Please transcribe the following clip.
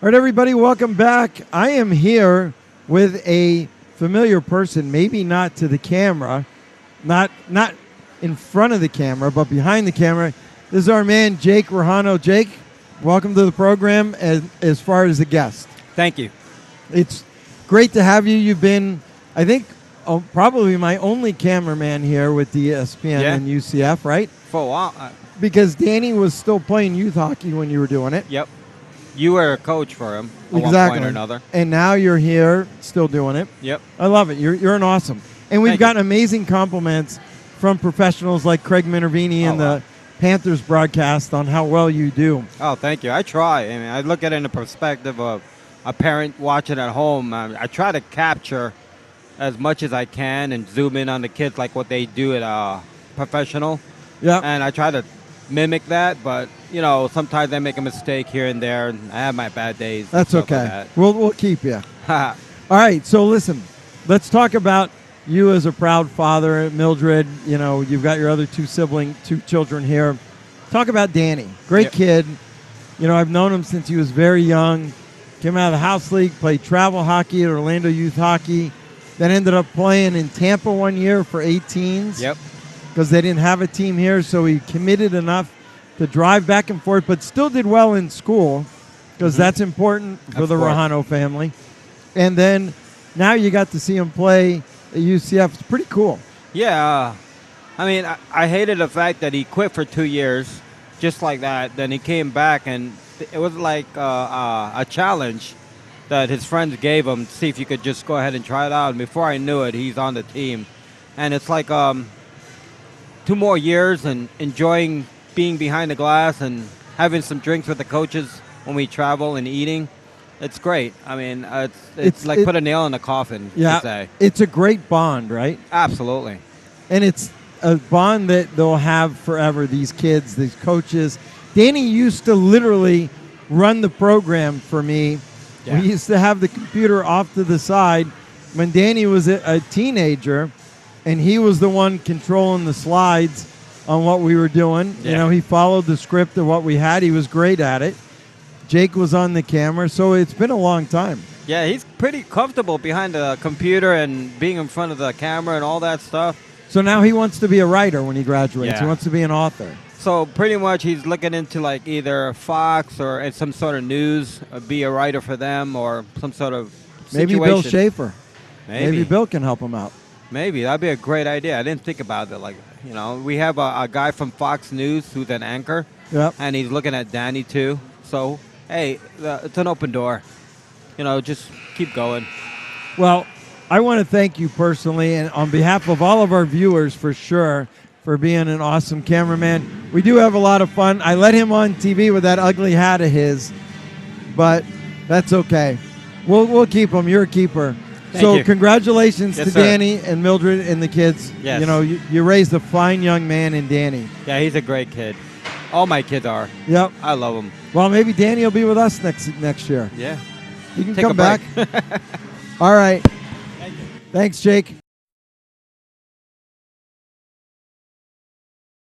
All right, everybody, welcome back. I am here with a familiar person, maybe not to the camera, not in front of the camera, but behind the camera. This is our man, Jake Rojano. Jake, welcome to the program as far as a guest. Thank you. It's great to have you. You've been, I think, probably my only cameraman here with DSPN and UCF, right? For a while. Because Danny was still playing youth hockey when you were doing it. Yep. You were a coach for him at one point or another. And now you're here still doing it. Yep. I love it. You're an awesome. And we've gotten amazing compliments from professionals like Craig Minervini and the Panthers broadcast on how well you do. Oh, thank you. I try. I mean, I look at it in the perspective of a parent watching at home. I try to capture as much as I can and zoom in on the kids like what they do at professional. Yeah. And I try to mimic that, but you know, sometimes I make a mistake here and there, and I have my bad days. That's okay. Like that. We'll keep you. All right. So listen, let's talk about you as a proud father, Mildred. You know, you've got your other two children here. Talk about Danny. Great kid. You know, I've known him since he was very young. Came out of the house league, played travel hockey at Orlando Youth Hockey, then ended up playing in Tampa one year for 18s. Yep. Because they didn't have a team here, so he committed enough to drive back and forth, but still did well in school because that's important for the Rojano family. And then now you got to see him play at UCF. It's pretty cool. Yeah. I mean, I hated the fact that he quit for 2 years just like that. Then he came back, and it was like a challenge that his friends gave him to see if you could just go ahead and try it out. And before I knew it, he's on the team. And it's like 2 more years and enjoying being behind the glass and having some drinks with the coaches when we travel and eating. It's great. I mean, it's like put a nail in the coffin, to say. It's a great bond, right? Absolutely. And it's a bond that they'll have forever, these kids, these coaches. Danny used to literally run the program for me. Yeah. We used to have the computer off to the side when Danny was a teenager, and he was the one controlling the slides on what we were doing. Yeah. You know, he followed the script of what we had. He was great at it. Jake was on the camera, so it's been a long time. Yeah, he's pretty comfortable behind the computer and being in front of the camera and all that stuff. So now he wants to be a writer when he graduates. Yeah. He wants to be an author. So pretty much he's looking into like either Fox or some sort of news, be a writer for them or some sort of Maybe situation. Bill Schaefer. Maybe. Maybe Bill can help him out. Maybe. That'd be a great idea. I didn't think about it. Like, you know, we have a guy from Fox News who's an anchor. Yep. And he's looking at Danny, too. So, hey, it's an open door. You know, just keep going. Well, I want to thank you personally and on behalf of all of our viewers for sure for being an awesome cameraman. We do have a lot of fun. I let him on TV with that ugly hat of his, but that's okay. We'll keep him. You're a keeper. Thank you. Congratulations to Yes, sir. Danny and Mildred and the kids. Yes. You know, you raised a fine young man in Danny. Yeah, he's a great kid. All my kids are. Yep. I love them. Well, maybe Danny will be with us next year. Yeah. You can Take come a back. break. All right. Thank you. Thanks, Jake.